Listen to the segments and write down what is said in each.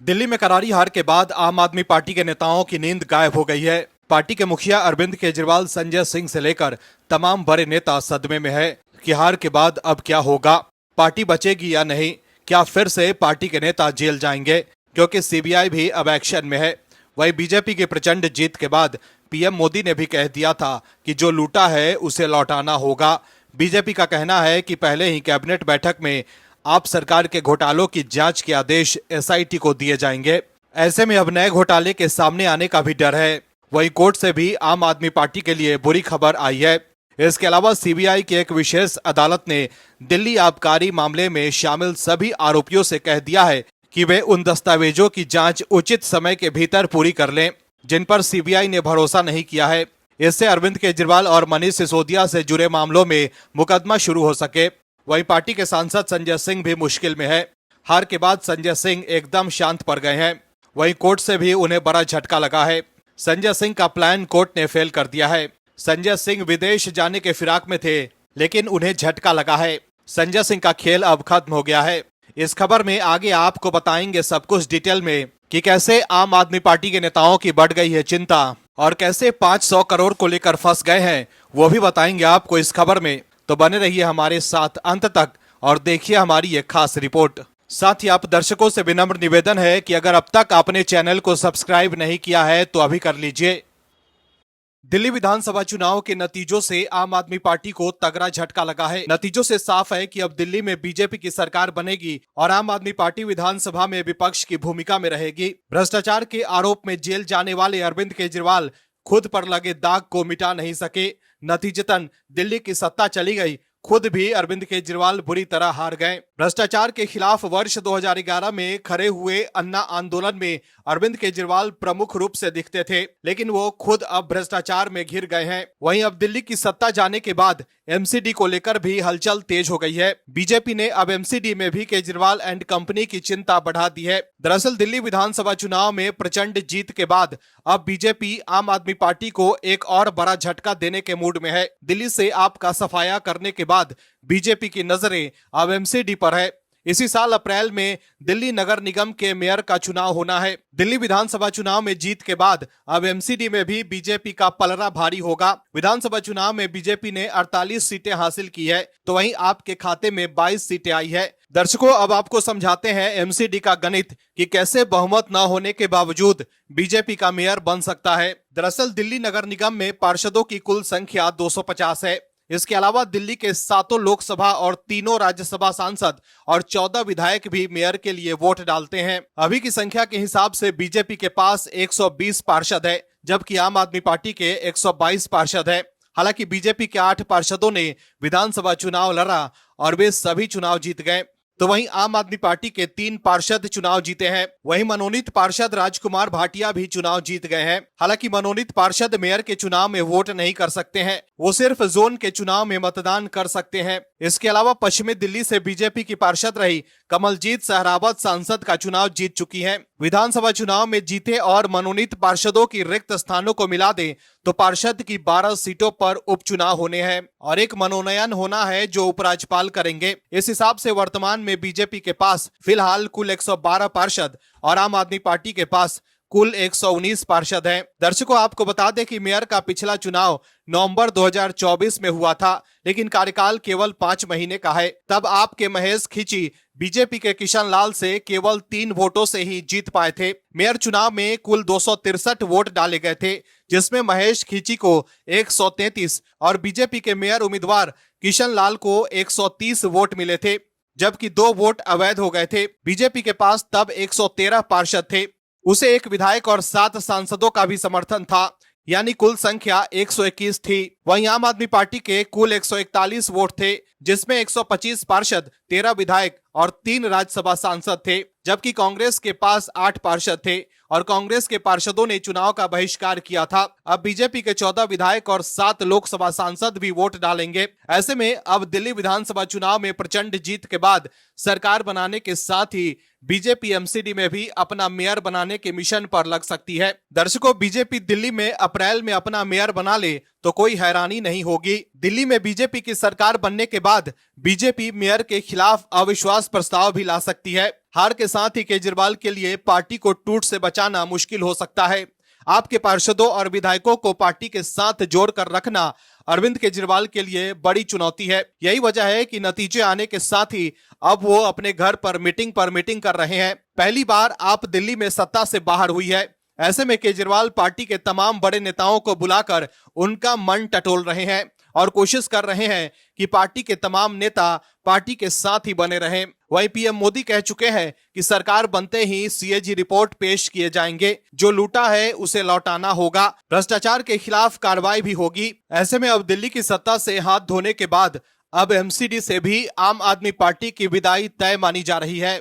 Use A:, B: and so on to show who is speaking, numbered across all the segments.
A: दिल्ली में करारी हार के बाद आम आदमी पार्टी के नेताओं की नींद गायब हो गई है। पार्टी के मुखिया अरविंद केजरीवाल, संजय सिंह से लेकर तमाम बड़े नेता सदमे में है कि हार के बाद अब क्या होगा, पार्टी बचेगी या नहीं, क्या फिर से पार्टी के नेता जेल जाएंगे, क्योंकि सीबीआई भी अब एक्शन में है। वहीं बीजेपी की प्रचंड जीत के बाद पीएम मोदी ने भी कह दिया था कि जो लूटा है उसे लौटाना होगा। बीजेपी का कहना है कि पहले ही कैबिनेट बैठक में आप सरकार के घोटालों की जांच के आदेश एसआईटी को दिए जाएंगे। ऐसे में अब नए घोटाले के सामने आने का भी डर है। वहीं कोर्ट से भी आम आदमी पार्टी के लिए बुरी खबर आई है। इसके अलावा सीबीआई की एक विशेष अदालत ने दिल्ली आबकारी मामले में शामिल सभी आरोपियों से कह दिया है कि वे उन दस्तावेजों की जांच उचित समय के भीतर पूरी कर लें जिन पर सीबीआई ने भरोसा नहीं किया है। इससे अरविंद केजरीवाल और मनीष सिसोदिया से जुड़े मामलों में मुकदमा शुरू हो सके। वहीं पार्टी के सांसद संजय सिंह भी मुश्किल में है। हार के बाद संजय सिंह एकदम शांत पड़ गए हैं। वहीं कोर्ट से भी उन्हें बड़ा झटका लगा है। संजय सिंह का प्लान कोर्ट ने फेल कर दिया है। संजय सिंह विदेश जाने के फिराक में थे, लेकिन उन्हें झटका लगा है। संजय सिंह का खेल अब खत्म हो गया है। इस खबर में आगे आपको बताएंगे सब कुछ डिटेल में कि कैसे आम आदमी पार्टी के नेताओं की बढ़ गई है चिंता और कैसे 500 करोड़ को लेकर फंस गए हैं, वो भी बताएंगे आपको इस खबर में। तो बने रहिए हमारे साथ अंत तक और देखिए हमारी ये खास रिपोर्ट। साथ ही आप दर्शकों से विनम्र निवेदन है कि अगर अब तक आपने चैनल को सब्सक्राइब नहीं किया है तो अभी कर लीजिए। दिल्ली विधानसभा चुनाव के नतीजों से आम आदमी पार्टी को तगड़ा झटका लगा है। नतीजों से साफ है कि अब दिल्ली में बीजेपी की सरकार बनेगी और आम आदमी पार्टी विधानसभा में विपक्ष की भूमिका में रहेगी। भ्रष्टाचार के आरोप में जेल जाने वाले अरविंद केजरीवाल खुद पर लगे दाग को मिटा नहीं सके। नतीजतन दिल्ली की सत्ता चली गई। खुद भी अरविंद केजरीवाल बुरी तरह हार गए। भ्रष्टाचार के खिलाफ वर्ष 2011 में खड़े हुए अन्ना आंदोलन में अरविंद केजरीवाल प्रमुख रूप से दिखते थे, लेकिन वो खुद अब भ्रष्टाचार में घिर गए हैं। वहीं अब दिल्ली की सत्ता जाने के बाद एमसीडी को लेकर भी हलचल तेज हो गई है। बीजेपी ने अब एमसीडी में भी केजरीवाल एंड कंपनी की चिंता बढ़ा दी है। दरअसल दिल्ली विधानसभा चुनाव में प्रचंड जीत के बाद अब बीजेपी आम आदमी पार्टी को एक और बड़ा झटका देने के मूड में है। दिल्ली से आपका सफाया करने के बाद बीजेपी की नजरें अब एमसीडी पर है। इसी साल अप्रैल में दिल्ली नगर निगम के मेयर का चुनाव होना है। दिल्ली विधानसभा चुनाव में जीत के बाद अब एमसीडी में भी बीजेपी का पलड़ा भारी होगा। विधानसभा चुनाव में बीजेपी ने 48 सीटें हासिल की है, तो वहीं आपके खाते में 22 सीटें आई है। दर्शकों, अब आपको समझाते हैं एमसीडी का गणित कि कैसे बहुमत न होने के बावजूद बीजेपी का मेयर बन सकता है। दरअसल दिल्ली नगर निगम में पार्षदों की कुल संख्या 250 है। इसके अलावा दिल्ली के 7 लोकसभा और 3 राज्यसभा सांसद और 14 विधायक भी मेयर के लिए वोट डालते हैं। अभी की संख्या के हिसाब से बीजेपी के पास 120 पार्षद है, जबकि आम आदमी पार्टी के 122 पार्षद है। हालांकि बीजेपी के 8 पार्षदों ने विधानसभा चुनाव लड़ा और वे सभी चुनाव जीत गए, तो वहीं आम आदमी पार्टी के 3 पार्षद चुनाव जीते हैं। वहीं मनोनीत पार्षद राजकुमार भाटिया भी चुनाव जीत गए हैं। हालांकि मनोनीत पार्षद मेयर के चुनाव में वोट नहीं कर सकते हैं, वो सिर्फ जोन के चुनाव में मतदान कर सकते हैं। इसके अलावा पश्चिमी दिल्ली से बीजेपी की पार्षद रही कमलजीत सहरावत सांसद का चुनाव जीत चुकी हैं। विधानसभा चुनाव में जीते और मनोनीत पार्षदों की रिक्त स्थानों को मिला दें तो पार्षद की 12 सीटों पर उपचुनाव होने हैं और एक मनोनयन होना है जो उपराज्यपाल करेंगे। इस हिसाब से वर्तमान में बीजेपी के पास फिलहाल कुल 112 पार्षद और आम आदमी पार्टी के पास कुल 119 पार्षद हैं। दर्शकों, आपको बता दें कि मेयर का पिछला चुनाव नवंबर 2024 में हुआ था, लेकिन कार्यकाल केवल 5 महीने का है। तब आपके महेश खींची बीजेपी के किशन लाल से केवल 3 वोटों से ही जीत पाए थे। मेयर चुनाव में कुल 263 वोट डाले गए थे, जिसमें महेश खींची को 133 और बीजेपी के मेयर उम्मीदवार किशन लाल को 130 वोट मिले थे, जबकि 2 वोट अवैध हो गए थे। बीजेपी के पास तब 113 पार्षद थे, उसे 1 विधायक और 7 सांसदों का भी समर्थन था, यानी कुल संख्या 121 थी। वहीं आम आदमी पार्टी के कुल 141 वोट थे, जिसमें 125 पार्षद, 13 विधायक और 3 राज्यसभा सांसद थे, जबकि कांग्रेस के पास 8 पार्षद थे और कांग्रेस के पार्षदों ने चुनाव का बहिष्कार किया था। अब बीजेपी के 14 विधायक और 7 लोकसभा सांसद भी वोट डालेंगे। ऐसे में अब दिल्ली विधानसभा चुनाव में प्रचंड जीत के बाद सरकार बनाने के साथ ही बीजेपी एमसीडी में भी अपना मेयर बनाने के मिशन पर लग सकती है। दर्शकों, बीजेपी दिल्ली में अप्रैल में अपना मेयर बना ले तो कोई हैरानी नहीं होगी। दिल्ली में बीजेपी की सरकार बनने के बाद बीजेपी मेयर के खिलाफ अविश्वास प्रस्ताव भी ला सकती है। हार के साथ ही केजरीवाल के लिए पार्टी को टूट से बचाना मुश्किल हो सकता है। आपके पार्षदों और विधायकों को पार्टी के साथ जोड़कर रखना अरविंद केजरीवाल के लिए बड़ी चुनौती है। यही वजह है कि नतीजे आने के साथ ही अब वो अपने घर पर मीटिंग कर रहे हैं। पहली बार आप दिल्ली में सत्ता से बाहर हुई है। ऐसे में केजरीवाल पार्टी के तमाम बड़े नेताओं को बुलाकर उनका मन टटोल रहे हैं और कोशिश कर रहे हैं कि पार्टी के तमाम नेता पार्टी के साथ ही बने रहें। वहीं पीएम मोदी कह चुके हैं कि सरकार बनते ही सीएजी रिपोर्ट पेश किए जाएंगे। जो लूटा है उसे लौटाना होगा। भ्रष्टाचार के खिलाफ कार्रवाई भी होगी। ऐसे में अब दिल्ली की सत्ता से हाथ धोने के बाद अब एमसीडी से भी आम आदमी पार्टी की विदाई तय मानी जा रही है।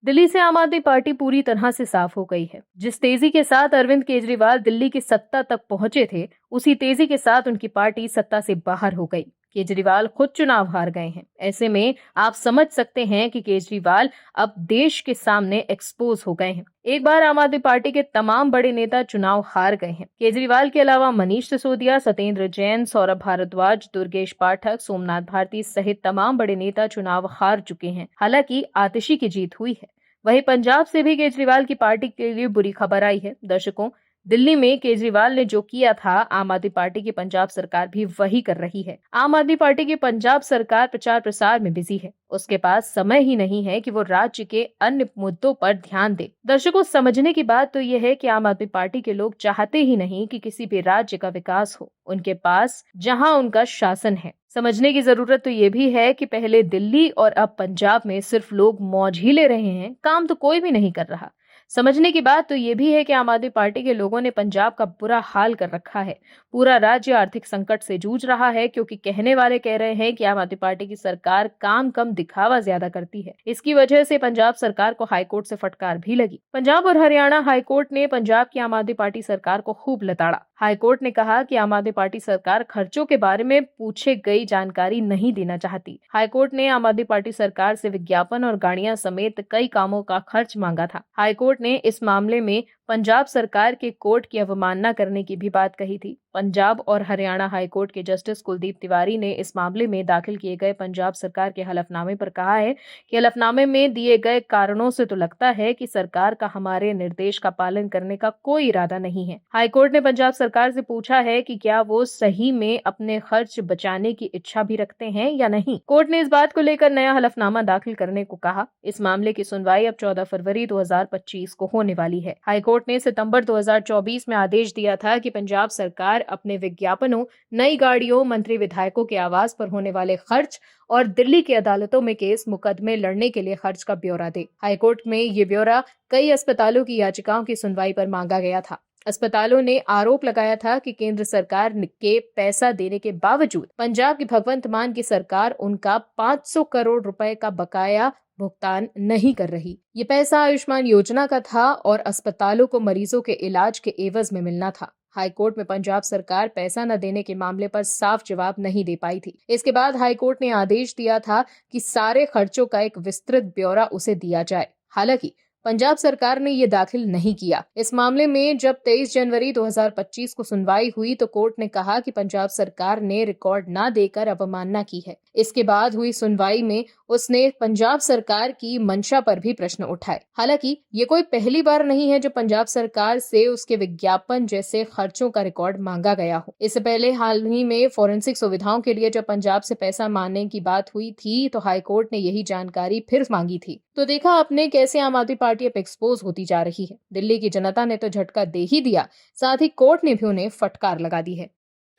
B: दिल्ली से आम आदमी पार्टी पूरी तरह से साफ हो गई है। जिस तेजी के साथ अरविंद केजरीवाल दिल्ली की सत्ता तक पहुंचे थे, उसी तेजी के साथ उनकी पार्टी सत्ता से बाहर हो गई। केजरीवाल खुद चुनाव हार गए हैं। ऐसे में आप समझ सकते हैं कि केजरीवाल अब देश के सामने एक्सपोज हो गए हैं। एक बार आम आदमी पार्टी के तमाम बड़े नेता चुनाव हार गए हैं। केजरीवाल के अलावा मनीष सिसोदिया, सत्येंद्र जैन, सौरभ भारद्वाज, दुर्गेश पाठक, सोमनाथ भारती सहित तमाम बड़े नेता चुनाव हार चुके हैं। हालांकि आतिशी की जीत हुई है। वहीं पंजाब से भी केजरीवाल की पार्टी के लिए बुरी खबर आई है। दर्शकों, दिल्ली में केजरीवाल ने जो किया था, आम आदमी पार्टी की पंजाब सरकार भी वही कर रही है। आम आदमी पार्टी की पंजाब सरकार प्रचार प्रसार में बिजी है। उसके पास समय ही नहीं है कि वो राज्य के अन्य मुद्दों पर ध्यान दे। दर्शकों, समझने की बात तो यह है कि आम आदमी पार्टी के लोग चाहते ही नहीं कि किसी भी राज्य का विकास हो उनके पास, जहां उनका शासन है। समझने की जरूरत तो ये भी है कि पहले दिल्ली और अब पंजाब में सिर्फ लोग मौज ही ले रहे हैं, काम तो कोई भी नहीं कर रहा। समझने की बात तो ये भी है कि आम आदमी पार्टी के लोगों ने पंजाब का बुरा हाल कर रखा है। पूरा राज्य आर्थिक संकट से जूझ रहा है, क्योंकि कहने वाले कह रहे हैं कि आम आदमी पार्टी की सरकार काम कम दिखावा ज्यादा करती है। इसकी वजह से पंजाब सरकार को हाईकोर्ट से फटकार भी लगी। पंजाब और हरियाणा हाईकोर्ट ने पंजाब की आम आदमी पार्टी सरकार को खूब लताड़ा। हाईकोर्ट ने कहा कि आम आदमी पार्टी सरकार खर्चों के बारे में पूछे गई जानकारी नहीं देना चाहती। हाईकोर्ट ने आम आदमी पार्टी सरकार से विज्ञापन और गाड़ियां समेत कई कामों का खर्च मांगा था। हाईकोर्ट ने इस मामले में पंजाब सरकार के कोर्ट की अवमानना करने की भी बात कही थी। पंजाब और हरियाणा हाईकोर्ट के जस्टिस कुलदीप तिवारी ने इस मामले में दाखिल किए गए पंजाब सरकार के हलफनामे पर कहा है कि हलफनामे में दिए गए कारणों से तो लगता है कि सरकार का हमारे निर्देश का पालन करने का कोई इरादा नहीं है। हाईकोर्ट ने पंजाब सरकार से पूछा है कि क्या वो सही में अपने खर्च बचाने की इच्छा भी रखते हैं या नहीं। कोर्ट ने इस बात को लेकर नया हलफनामा दाखिल करने को कहा। इस मामले की सुनवाई अब 14 फरवरी 2025 को होने वाली है। हाईकोर्ट ने सितंबर 2024 में आदेश दिया था कि पंजाब सरकार अपने विज्ञापनों, नई गाड़ियों, मंत्री विधायकों के आवास पर होने वाले खर्च और दिल्ली की अदालतों में केस मुकदमे लड़ने के लिए खर्च का ब्यौरा दे। हाईकोर्ट में ये ब्यौरा कई अस्पतालों की याचिकाओं की सुनवाई पर मांगा गया था। अस्पतालों ने आरोप लगाया था कि केंद्र सरकार के पैसा देने के बावजूद पंजाब की भगवंत मान की सरकार उनका 500 करोड़ रुपए का बकाया भुगतान नहीं कर रही। ये पैसा आयुष्मान योजना का था और अस्पतालों को मरीजों के इलाज के एवज में मिलना था। हाईकोर्ट में पंजाब सरकार पैसा न देने के मामले पर साफ जवाब नहीं दे पाई थी। इसके बाद हाईकोर्ट ने आदेश दिया था कि सारे खर्चों का एक विस्तृत ब्यौरा उसे दिया जाए। हालांकि पंजाब सरकार ने ये दाखिल नहीं किया। इस मामले में जब 23 जनवरी 2025 को सुनवाई हुई तो कोर्ट ने कहा कि पंजाब सरकार ने रिकॉर्ड ना देकर अवमानना की है। इसके बाद हुई सुनवाई में उसने पंजाब सरकार की मंशा पर भी प्रश्न उठाए। हालांकि ये कोई पहली बार नहीं है जब पंजाब सरकार से उसके विज्ञापन जैसे खर्चों का रिकॉर्ड मांगा गया हो। इससे पहले हाल ही में फोरेंसिक सुविधाओं के लिए जब पंजाब से पैसा मांगने की बात हुई थी तो हाईकोर्ट ने यही जानकारी फिर मांगी थी। तो देखा आपने कैसे आम आदमी पार्टी अब एक्सपोज होती जा रही है। दिल्ली की जनता ने तो झटका दे ही दिया, साथ ही कोर्ट ने भी उन्हें फटकार लगा दी है।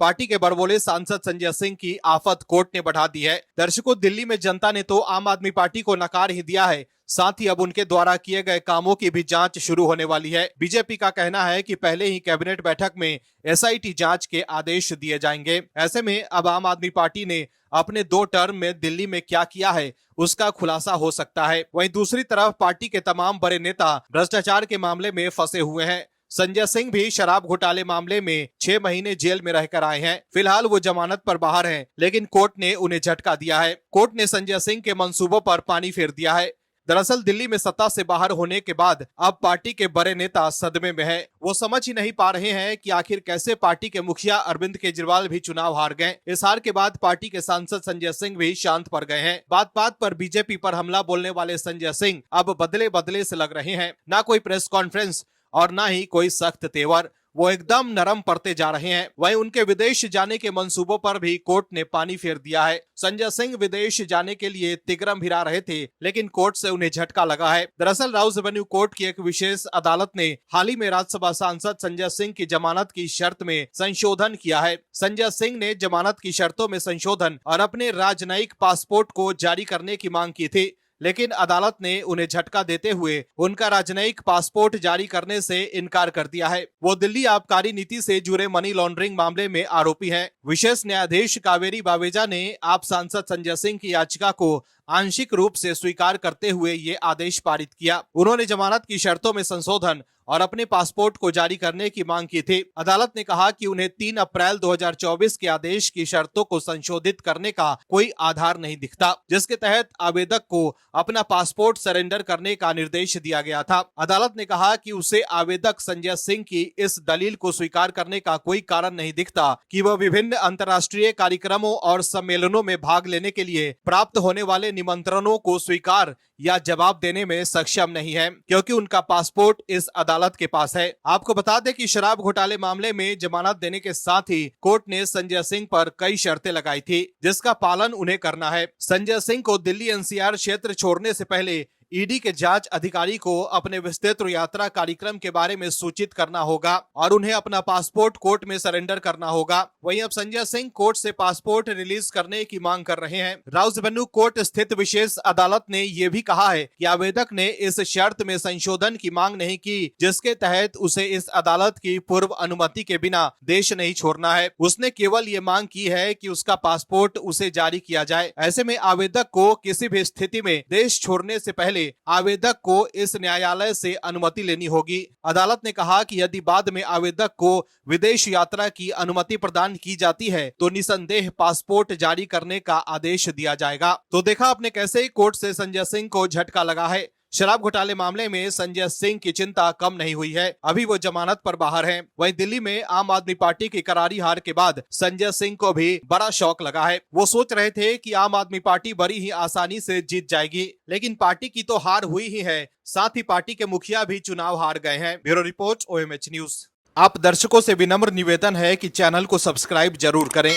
A: पार्टी के बड़बोले सांसद संजय सिंह की आफत कोर्ट ने बढ़ा दी है। दर्शकों, दिल्ली में जनता ने तो आम आदमी पार्टी को नकार ही दिया है, साथ ही अब उनके द्वारा किए गए कामों की भी जांच शुरू होने वाली है। बीजेपी का कहना है कि पहले ही कैबिनेट बैठक में एसआईटी जांच के आदेश दिए जाएंगे। ऐसे में अब आम आदमी पार्टी ने अपने 2 टर्म में दिल्ली में क्या किया है उसका खुलासा हो सकता है। वहीं दूसरी तरफ पार्टी के तमाम बड़े नेता भ्रष्टाचार के मामले में फंसे हुए हैं। संजय सिंह भी शराब घोटाले मामले में 6 महीने जेल में रहकर आए हैं। फिलहाल वो जमानत पर बाहर हैं, लेकिन कोर्ट ने उन्हें झटका दिया है। कोर्ट ने संजय सिंह के मंसूबों पर पानी फेर दिया है। दरअसल दिल्ली में सत्ता से बाहर होने के बाद अब पार्टी के बड़े नेता सदमे में है। वो समझ ही नहीं पा रहे हैं कि आखिर कैसे पार्टी के मुखिया अरविंद केजरीवाल भी चुनाव हार गए। इस हार के बाद पार्टी के सांसद संजय सिंह भी शांत पड़ गए हैं। बात बात पर बीजेपी पर हमला बोलने वाले संजय सिंह अब बदले बदले से लग रहे हैं। ना कोई प्रेस कॉन्फ्रेंस और ना ही कोई सख्त तेवर, वो एकदम नरम पड़ते जा रहे हैं। वहीं उनके विदेश जाने के मंसूबों पर भी कोर्ट ने पानी फेर दिया है। संजय सिंह विदेश जाने के लिए तिगरम भिरा रहे थे, लेकिन कोर्ट से उन्हें झटका लगा है। दरअसल राउज एवेन्यू कोर्ट की एक विशेष अदालत ने हाल ही में राज्यसभा सांसद संजय सिंह की जमानत की शर्त में संशोधन किया है। संजय सिंह ने जमानत की शर्तों में संशोधन और अपने राजनयिक पासपोर्ट को जारी करने की मांग की थी, लेकिन अदालत ने उन्हें झटका देते हुए उनका राजनयिक पासपोर्ट जारी करने से इनकार कर दिया है। वो दिल्ली आबकारी नीति से जुड़े मनी लॉन्ड्रिंग मामले में आरोपी हैं। विशेष न्यायाधीश कावेरी बावेजा ने आप सांसद संजय सिंह की याचिका को आंशिक रूप से स्वीकार करते हुए ये आदेश पारित किया। उन्होंने जमानत की शर्तों में संशोधन और अपने पासपोर्ट को जारी करने की मांग की थी। अदालत ने कहा कि उन्हें 3 अप्रैल 2024 के आदेश की शर्तों को संशोधित करने का कोई आधार नहीं दिखता, जिसके तहत आवेदक को अपना पासपोर्ट सरेंडर करने का निर्देश दिया गया था। अदालत ने कहा कि उसे आवेदक संजय सिंह की इस दलील को स्वीकार करने का कोई कारण नहीं दिखता कि वह विभिन्न अंतर्राष्ट्रीय कार्यक्रमों और सम्मेलनों में भाग लेने के लिए प्राप्त होने वाले निमंत्रणों को स्वीकार या जवाब देने में सक्षम नहीं है, क्योंकि उनका पासपोर्ट इस अदालत के पास है। आपको बता दें कि शराब घोटाले मामले में जमानत देने के साथ ही कोर्ट ने संजय सिंह पर कई शर्तें लगाई थी, जिसका पालन उन्हें करना है। संजय सिंह को दिल्ली एनसीआर क्षेत्र छोड़ने से पहले ईडी के जांच अधिकारी को अपने विस्तृत यात्रा कार्यक्रम के बारे में सूचित करना होगा और उन्हें अपना पासपोर्ट कोर्ट में सरेंडर करना होगा। वहीं अब संजय सिंह कोर्ट से पासपोर्ट रिलीज करने की मांग कर रहे हैं। राउज एवेन्यू कोर्ट स्थित विशेष अदालत ने ये भी कहा है कि आवेदक ने इस शर्त में संशोधन की मांग नहीं की, जिसके तहत उसे इस अदालत की पूर्व अनुमति के बिना देश नहीं छोड़ना है। उसने केवल ये मांग की है कि उसका पासपोर्ट उसे जारी किया जाए। ऐसे में आवेदक को किसी भी स्थिति में देश छोड़ने से पहले आवेदक को इस न्यायालय से अनुमति लेनी होगी। अदालत ने कहा कि यदि बाद में आवेदक को विदेश यात्रा की अनुमति प्रदान की जाती है तो निसंदेह पासपोर्ट जारी करने का आदेश दिया जाएगा। तो देखा आपने कैसे कोर्ट से संजय सिंह को झटका लगा है। शराब घोटाले मामले में संजय सिंह की चिंता कम नहीं हुई है, अभी वो जमानत पर बाहर हैं। वहीं दिल्ली में आम आदमी पार्टी की करारी हार के बाद संजय सिंह को भी बड़ा शौक लगा है। वो सोच रहे थे कि आम आदमी पार्टी बड़ी ही आसानी से जीत जाएगी, लेकिन पार्टी की तो हार हुई ही है, साथ ही पार्टी के मुखिया भी चुनाव हार गए हैं। Bureau report OMH news. आप दर्शकों से विनम्र निवेदन है कि चैनल को सब्सक्राइब जरूर करें